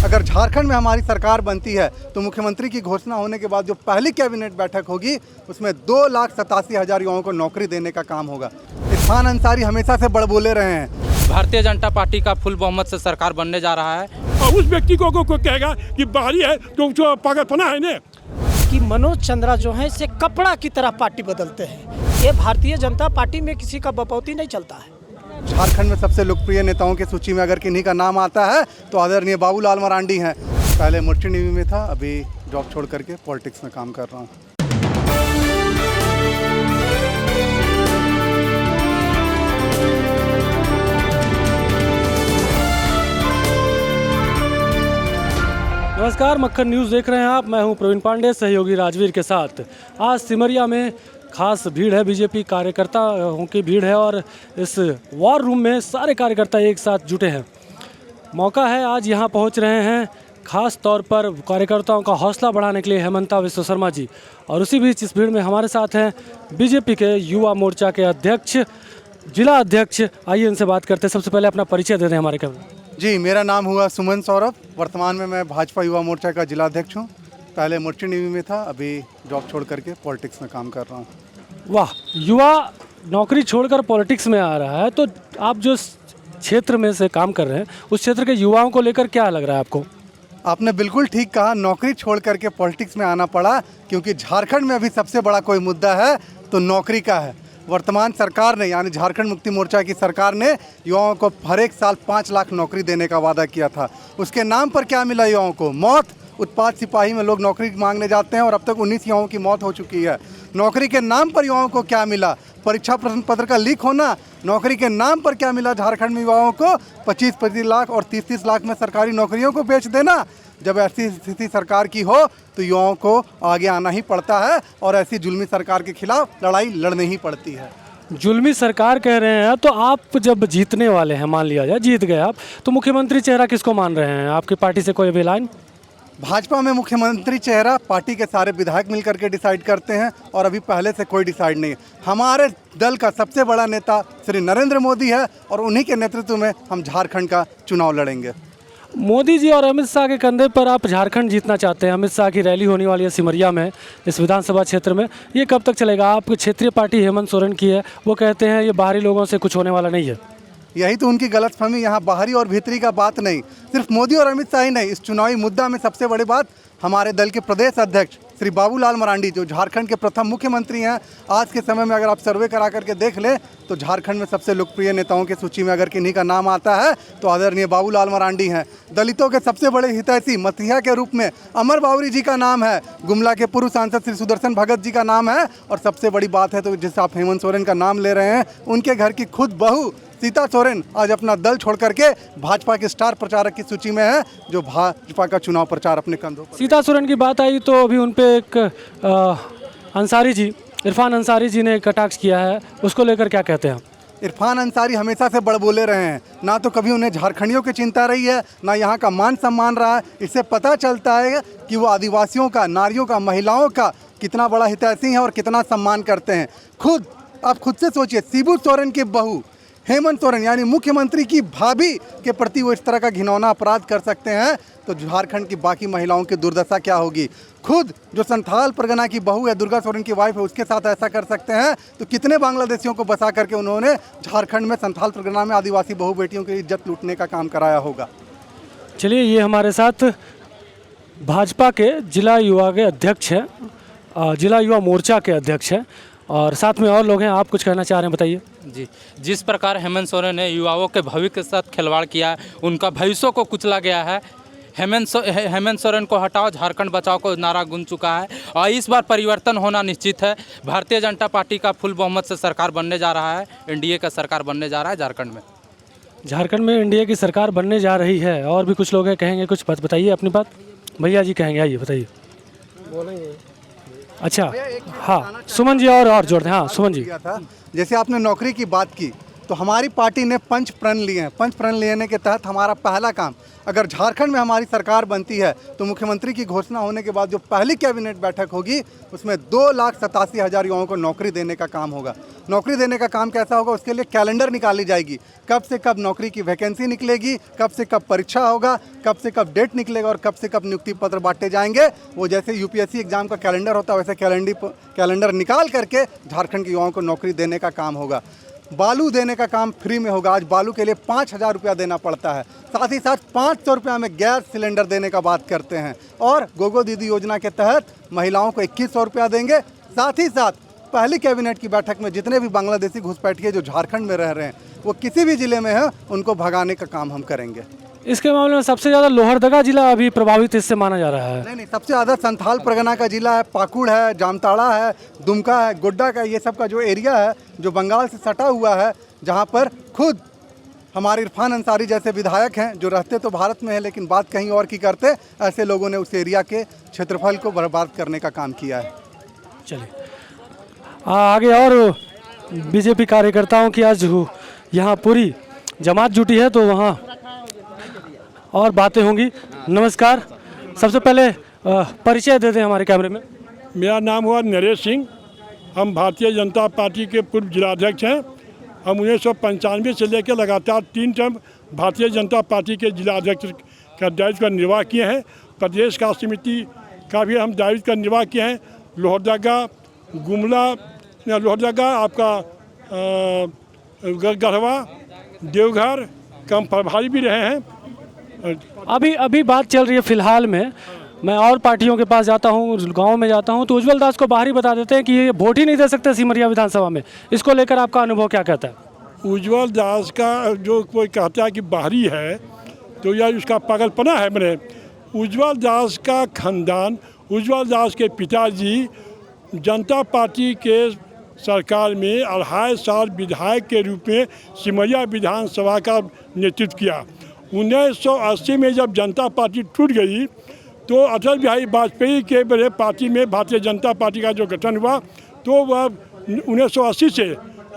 अगर झारखंड में हमारी सरकार बनती है तो मुख्यमंत्री की घोषणा होने के बाद जो पहली कैबिनेट बैठक होगी उसमें 2,87,000 युवाओं को नौकरी देने का काम होगा। इरफान अंसारी हमेशा से बड़बोले रहे हैं। भारतीय जनता पार्टी का फुल बहुमत से सरकार बनने जा रहा है। और उस व्यक्ति को कहेगा कि बाहरी है तो उसको पागलपना है ना कि मनोज चंद्रा जो है इसे कपड़ा की तरह पार्टी बदलते हैं। ये भारतीय जनता पार्टी में किसी का बपौती नहीं चलता है। झारखंड में सबसे लोकप्रिय नेताओं की सूची में अगर किन्हीं का नाम आता है तो आदरणीय बाबूलाल मरांडी हैं। पहले मोर्ची नेवी में था, अभी जॉब छोड़ करके पॉलिटिक्स में काम कर रहा हूँ। नमस्कार, मक्खन न्यूज़ देख रहे हैं आप। मैं हूं प्रवीण पांडे, सहयोगी राजवीर के साथ। आज सिमरिया में खास भीड़ है, बीजेपी कार्यकर्ताओं की भीड़ है और इस वॉर रूम में सारे कार्यकर्ता एक साथ जुटे हैं। मौका है, आज यहां पहुंच रहे हैं खास तौर पर कार्यकर्ताओं का हौसला बढ़ाने के लिए हेमंता विश्व शर्मा जी। और उसी बीच इस भीड़ में हमारे साथ हैं बीजेपी के युवा मोर्चा के अध्यक्ष, जिला अध्यक्ष। आइए इनसे बात करते हैं। सबसे पहले अपना परिचय दे दें हमारे कैमरे। जी, मेरा नाम हुआ सुमन सौरभ। वर्तमान में मैं भाजपा युवा मोर्चा का जिला अध्यक्ष हूँ। पहले मोर्ची नेवी में था, अभी जॉब छोड़ करके पॉलिटिक्स में काम कर रहा हूँ। वाह, युवा नौकरी छोड़कर पॉलिटिक्स में आ रहा है, तो आप जो क्षेत्र में से काम कर रहे हैं उस क्षेत्र के युवाओं को लेकर क्या लग रहा है आपको? आपने बिल्कुल ठीक कहा, नौकरी छोड़ करके पॉलिटिक्स में आना पड़ा क्योंकि झारखंड में अभी सबसे बड़ा कोई मुद्दा है तो नौकरी का है। वर्तमान सरकार ने यानी झारखंड मुक्ति मोर्चा की सरकार ने युवाओं को हर एक साल 5 लाख नौकरी देने का वादा किया था। उसके नाम पर क्या मिला युवाओं को? मौत। उत्पाद सिपाही में लोग नौकरी मांगने जाते हैं और अब तक 19 युवाओं की मौत हो चुकी है। नौकरी के नाम पर युवाओं को क्या मिला? परीक्षा प्रश्न पत्र का लीक होना। नौकरी के नाम पर क्या मिला झारखंड में युवाओं को? 25-25 लाख और 30-30 लाख में सरकारी नौकरियों को बेच देना। जब ऐसी स्थिति सरकार की हो तो युवाओं को आगे आना ही पड़ता है और ऐसी जुल्मी सरकार के खिलाफ लड़ाई लड़नी ही पड़ती है। जुल्मी सरकार कह रहे हैं, तो आप जब जीतने वाले हैं, मान लिया जाए जीत गए आप, तो मुख्यमंत्री चेहरा किसको मान रहे हैं? आपकी पार्टी से कोई अभिलान? भाजपा में मुख्यमंत्री चेहरा पार्टी के सारे विधायक मिल करके डिसाइड करते हैं और अभी पहले से कोई डिसाइड नहीं है। हमारे दल का सबसे बड़ा नेता श्री नरेंद्र मोदी है और उन्हीं के नेतृत्व में हम झारखंड का चुनाव लड़ेंगे। मोदी जी और अमित शाह के कंधे पर आप झारखंड जीतना चाहते हैं। अमित शाह की रैली होने वाली है सिमरिया में, इस विधानसभा क्षेत्र में। ये कब तक चलेगा? आपकी क्षेत्रीय पार्टी हेमंत सोरेन की है, वो कहते हैं ये बाहरी लोगों से कुछ होने वाला नहीं है। यही तो उनकी गलतफहमी। यहाँ बाहरी और भीतरी का बात नहीं, सिर्फ मोदी और अमित शाह ही नहीं, इस चुनावी मुद्दा में सबसे बड़ी बात हमारे दल के प्रदेश अध्यक्ष श्री बाबूलाल मरांडी जो झारखंड के प्रथम मुख्यमंत्री हैं। आज के समय में अगर आप सर्वे करा करके देख लें तो झारखंड में सबसे लोकप्रिय नेताओं की सूची में अगर किन्हीं का नाम आता है तो आदरणीय बाबूलाल मरांडी हैं। दलितों के सबसे बड़े हितैषी मसीहा के रूप में अमर बावरी जी का नाम है। गुमला के पूर्व सांसद श्री सुदर्शन भगत जी का नाम है। और सबसे बड़ी बात है तो जिस आप हेमंत सोरेन का नाम ले रहे हैं, उनके घर की खुद बहू सीता सोरेन आज अपना दल छोड़ करके भाजपा के स्टार प्रचारक की सूची में है, जो भाजपा का चुनाव प्रचार अपने कंधों पर। सीता सोरेन की बात आई तो अभी उन पे एक अंसारी जी, इरफान अंसारी जी ने कटाक्ष किया है, उसको लेकर क्या कहते हैं? इरफान अंसारी हमेशा से बड़बोले रहे हैं। ना तो कभी उन्हें झारखंडियों की चिंता रही है, ना यहाँ का मान सम्मान रहा है। इससे पता चलता है कि वो आदिवासियों का, नारियों का, महिलाओं का कितना बड़ा हितैषी है और कितना सम्मान करते हैं। आप खुद से सोचिए, शिबू सोरेन की बहू हेमंत सोरेन यानी मुख्यमंत्री की भाभी के प्रति वो इस तरह का घिनौना अपराध कर सकते हैं तो झारखंड की बाकी महिलाओं की दुर्दशा क्या होगी? खुद जो संथाल परगना की बहू है, दुर्गा सोरेन की वाइफ है, उसके साथ ऐसा कर सकते हैं तो कितने बांग्लादेशियों को बसा करके उन्होंने झारखंड में संथाल परगना में आदिवासी बहू बेटियों की इज्जत लूटने का काम कराया होगा। चलिए, ये हमारे साथ भाजपा के जिला युवा के अध्यक्ष हैं, जिला युवा मोर्चा के अध्यक्ष हैं और साथ में और लोग हैं। आप कुछ कहना चाह रहे हैं, बताइए। जी, जिस प्रकार हेमंत सोरेन ने युवाओं के भविष्य के साथ खिलवाड़ किया है, उनका भविष्य को कुचला गया है। हेमंत सोरेन को हटाओ, झारखंड बचाओ को नारा गूंज चुका है और इस बार परिवर्तन होना निश्चित है। भारतीय जनता पार्टी का फुल बहुमत से सरकार बनने जा रहा है, एनडीए का सरकार बनने जा रहा है झारखंड में। झारखंड में एनडीए की सरकार बनने जा रही है। और भी कुछ लोग हैं, कहेंगे कुछ बात, बताइए अपनी बात। भैया जी कहेंगे, आइए बताइए। बोलेंगे। अच्छा, हाँ सुमन जी और जोड़ दें। हाँ सुमन जी। जैसे आपने नौकरी की बात की, तो हमारी पार्टी ने पंच प्रण लिए हैं। पंच प्रण लेने के तहत हमारा पहला काम, अगर झारखंड में हमारी सरकार बनती है तो मुख्यमंत्री की घोषणा होने के बाद जो पहली कैबिनेट बैठक होगी उसमें 2,87,000 युवाओं को नौकरी देने का काम होगा। नौकरी देने का काम कैसा होगा, उसके लिए कैलेंडर निकाली जाएगी, कब से कब नौकरी की वैकेंसी निकलेगी, कब से कब परीक्षा होगा, कब से कब डेट निकलेगा और कब से कब नियुक्ति पत्र बांटे जाएंगे। वो जैसे यूपीएससी एग्जाम का कैलेंडर होता है वैसे कैलेंडर निकाल करके झारखंड के युवाओं को नौकरी देने का काम होगा। बालू देने का काम फ्री में होगा। आज बालू के लिए 5,000 रुपया देना पड़ता है। साथ ही साथ 500 रुपया में गैस सिलेंडर देने का बात करते हैं। और गोगो दीदी योजना के तहत महिलाओं को 2,100 रुपया देंगे। साथ ही साथ पहली कैबिनेट की बैठक में जितने भी बांग्लादेशी घुसपैठिए जो झारखंड में रह रहे हैं वो किसी भी ज़िले में है उनको भगाने का काम हम करेंगे। इसके मामले में सबसे ज़्यादा लोहरदगा जिला अभी प्रभावित इससे माना जा रहा है। नहीं, सबसे ज़्यादा संथाल परगना का जिला है, पाकुड़ है, जामताड़ा है, दुमका है, गोड्डा का, ये सब का जो एरिया है जो बंगाल से सटा हुआ है, जहाँ पर खुद हमारे इरफान अंसारी जैसे विधायक हैं जो रहते तो भारत में है लेकिन बात कहीं और की करते, ऐसे लोगों ने उस एरिया के क्षेत्रफल को बर्बाद करने का काम किया है। चलिए आगे, और बीजेपी कार्यकर्ताओं की आज यहाँ पूरी जमात जुटी है तो वहाँ और बातें होंगी। नमस्कार, सबसे पहले परिचय दे दें हमारे कैमरे में। मेरा नाम हुआ नरेश सिंह। हम भारतीय जनता पार्टी के पूर्व जिलाध्यक्ष हैं। हम 1995 से लेकर लगातार 3 टर्म भारतीय जनता पार्टी के जिलाध्यक्ष का दायित्व का निर्वाह किए हैं। प्रदेश कार्य समिति का भी हम दायित्व का निर्वाह किए हैं। लोहरदगा, गुमला, लोहरदगा, आपका गढ़वा, देवघर का हम प्रभारी भी रहे हैं। अभी बात चल रही है फिलहाल में, मैं और पार्टियों के पास जाता हूँ, गांव में जाता हूँ तो उज्जवल दास को बाहर ही बता देते हैं कि ये वोट ही नहीं दे सकते सिमरिया विधानसभा में। इसको लेकर आपका अनुभव क्या कहता है? उज्जवल दास का जो कोई कहता है कि बाहरी है तो यह उसका पागलपना है। मैंने उज्जवल दास का खानदान, उज्जवल दास के पिताजी जनता पार्टी के सरकार में 2.5 साल विधायक के रूप में सिमरिया विधानसभा का नेतृत्व किया। 1980 में जब जनता पार्टी टूट गई तो अटल बिहारी वाजपेयी के बड़े पार्टी में भारतीय जनता पार्टी का जो गठन हुआ तो वह 1980 से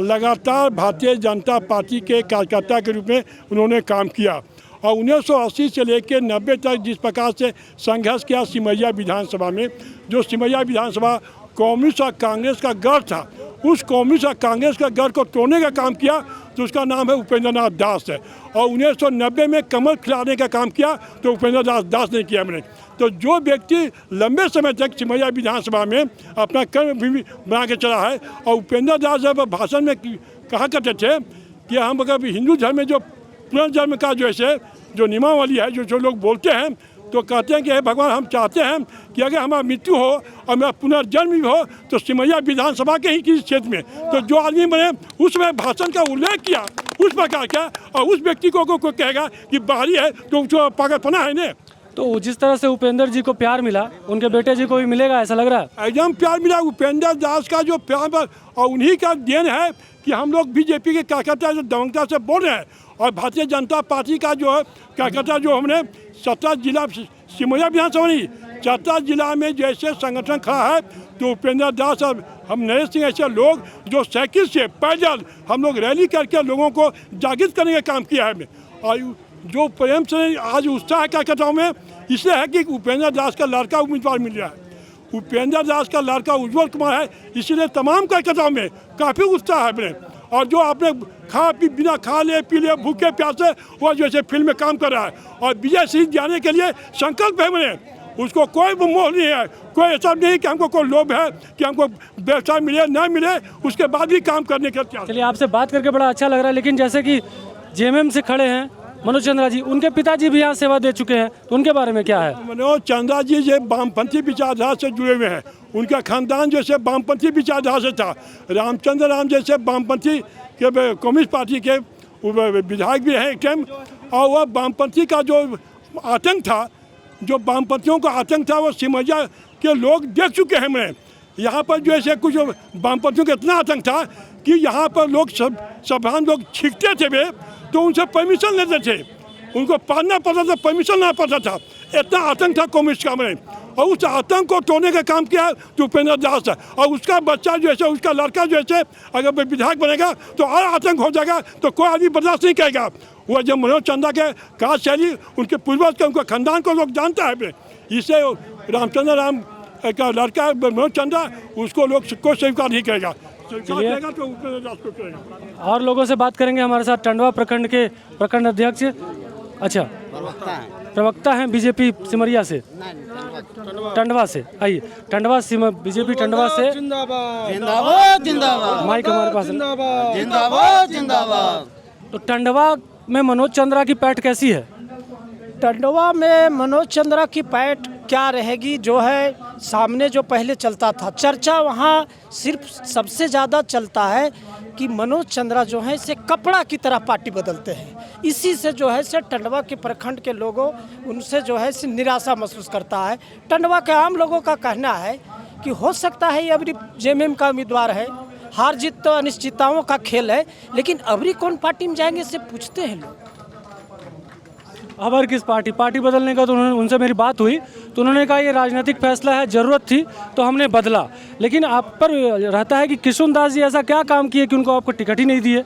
लगातार भारतीय जनता पार्टी के कार्यकर्ता के रूप में उन्होंने काम किया। और 1980 से लेकर 90 तक जिस प्रकार से संघर्ष किया सिमरिया विधानसभा में, जो सिमरिया विधानसभा कम्युनिस्ट और कांग्रेस का गढ़ था, उस कम्युनिस्ट और कांग्रेस का गढ़ को तोड़ने का काम किया तो उसका नाम है उपेंद्र नाथ दास है। और 1990 में कमल खिलाने का काम किया तो उपेंद्र नाथ दास ने किया। मैंने तो जो व्यक्ति लंबे समय तक सिमरिया विधानसभा में अपना कर्मभूमि बना के चला है, और उपेंद्र दास जब भाषण में कहा करते थे कि हम अगर हिंदू धर्म में जो पुनर्जन्म का जो नियमावली है, जो लोग बोलते हैं तो कहते हैं कि हे भगवान, हम चाहते हैं कि अगर हमारा मृत्यु हो और मेरा पुनर्जन्म भी हो तो सिमरिया विधानसभा के ही किसी क्षेत्र में। तो जो आदमी मैंने उसमें भाषण का उल्लेख किया उस प्रकार का, और उस व्यक्ति को कोई कहेगा कि बाहरी है तो उसको पागलपना है ना। तो जिस तरह से उपेंद्र जी को प्यार मिला, उनके बेटे जी को भी मिलेगा ऐसा लग रहा है? एकदम प्यार मिला। उपेंद्र दास का जो प्यार और उन्हीं का देन है कि हम लोग बीजेपी के कार्यकर्ता जो दमकता से बोल रहे हैं, और भारतीय जनता पार्टी का जो है कार्यकर्ता जो हमने 17 जिला, सिमरिया विधानसभा नहीं 17 जिला में जैसे संगठन खड़ा है तो उपेंद्र दास और हम नरेश सिंह ऐसे लोग जो साइकिल से पैदल हम लोग रैली करके लोगों को जागृत करने का काम किया है। और जो प्रेम से आज उत्साह कार्यकर्ताओं में इसलिए है कि उपेंद्र दास का लड़का उम्मीदवार मिल रहा है। उपेंद्र दास का लड़का उज्जवल कुमार है, इसीलिए तमाम कार्यकर्ताओं में काफ़ी उत्साह है मैंने। और जो आपने बिना खा ले पी ले भूखे प्यासे वो जैसे फिल्म में काम कर रहा है और विजय सिंह जाने के लिए संकल्प है मैंने, उसको कोई मोह नहीं है, कोई ऐसा नहीं कि हमको कोई लोभ है कि हमको व्यवसाय मिले ना मिले, उसके बाद भी काम करने का। चलिए, आपसे बात करके बड़ा अच्छा लग रहा है, लेकिन जैसे कि जेएमएम से खड़े हैं मनोज चंद्रा जी, उनके पिताजी भी यहाँ सेवा दे चुके हैं, तो उनके बारे में क्या है? मनोज चंद्रा जी जो वामपंथी विचारधारा से जुड़े हुए हैं, उनका खानदान जैसे वामपंथी विचारधारा से था। रामचंद्र राम जैसे वामपंथी के कम्युनिस्ट पार्टी के विधायक भी हैं एक टाइम, और वह वामपंथी का जो आतंक था, जो वामपंथियों का आतंक था, वो सिमरिया के लोग देख चुके हैं। मैं यहाँ पर जो ऐसे कुछ वामपंथियों का इतना आतंक था कि यहाँ पर लोग सब लोग छींकते थे वे तो उनसे परमिशन लेते थे, उनको पढ़ना पड़ता था, परमिशन लेना पड़ता था, इतना आतंक था कम्युनिस्ट का। मैंने और उस आतंक को तोड़ने का काम किया तो उपेंद्र दास है। और उसका बच्चा जो है, उसका लड़का जो है, अगर वो विधायक बनेगा तो और आतंक हो जाएगा, तो कोई आदमी बर्दाश्त नहीं करेगा। वो जब मनोज चंदा के काज शैली, उनके पूर्वज के, उनके खानदान को लोग जानता है, इससे रामचंद्र राम का लड़का मनोज चंदा, उसको लोग कोई स्वीकार नहीं करेगा। करेगा तो उपेंद्र दास को करेगा। और लोगों से बात करेंगे। हमारे साथ टंडवा प्रखंड के प्रखंड अध्यक्ष, अच्छा प्रवक्ता हैं बीजेपी सिमरिया से, टंडवा से। आइए, टंडवा बीजेपी टंडवा से जिंदाबाद जिंदाबाद, माइक हमारे पास है। जिंदाबाद जिंदाबाद। तो टंडवा में मनोज चंद्रा की पैठ कैसी है? टंडवा में मनोज चंद्रा की पैठ क्या रहेगी, जो है सामने जो पहले चलता था चर्चा, वहाँ सिर्फ सबसे ज़्यादा चलता है कि मनोज चंद्रा जो है से कपड़ा की तरह पार्टी बदलते हैं। इसी से जो है से टंडवा के प्रखंड के लोगों उनसे जो है से निराशा महसूस करता है। टंडवा के आम लोगों का कहना है कि हो सकता है ये अबरी जेएमएम का उम्मीदवार है, हार जीत तो अनिश्चितताओं का खेल है, लेकिन अबरी कौन पार्टी में जाएंगे से पूछते हैं लोग। अबर किस पार्टी बदलने का, तो उनसे मेरी बात हुई तो उन्होंने कहा ये राजनीतिक फैसला है, ज़रूरत थी तो हमने बदला। लेकिन आप पर रहता है कि किशुन दास जी ऐसा क्या काम किए कि उनको आपको टिकट ही नहीं दिए?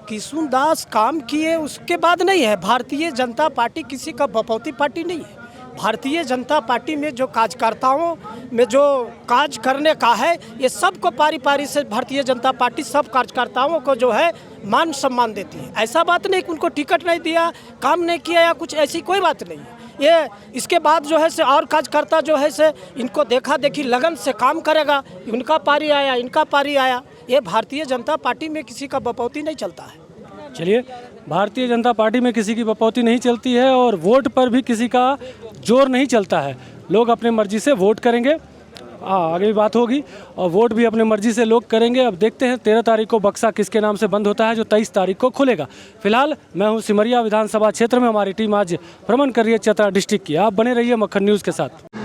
किशुन दास काम किए उसके बाद नहीं है। भारतीय जनता पार्टी किसी का बपौती पार्टी नहीं है। भारतीय जनता पार्टी में जो कार्यकर्ताओं में जो काज करने का है, ये सबको पारी पारी से भारतीय जनता पार्टी सब कार्यकर्ताओं को जो है मान सम्मान देती है। ऐसा बात नहीं कि उनको टिकट नहीं दिया, काम नहीं किया या कुछ, ऐसी कोई बात नहीं है। ये इसके बाद जो है से और कार्यकर्ता जो है से इनको देखा देखी लगन से काम करेगा, उनका पारी आया, इनका पारी आया। ये भारतीय जनता पार्टी में किसी का बपौती नहीं चलता है। चलिए, भारतीय जनता पार्टी में किसी की बपौती नहीं चलती है और वोट पर भी किसी का जोर नहीं चलता है। लोग अपने मर्जी से वोट करेंगे, आगे भी बात होगी, और वोट भी अपने मर्जी से लोग करेंगे। अब देखते हैं 13 तारीख को बक्सा किसके नाम से बंद होता है, जो 23 तारीख को खुलेगा। फिलहाल मैं हूं सिमरिया विधानसभा क्षेत्र में, हमारी टीम आज भ्रमण कर रही है चतरा डिस्ट्रिक्ट की। आप बने रहिए मक्खन न्यूज़ के साथ।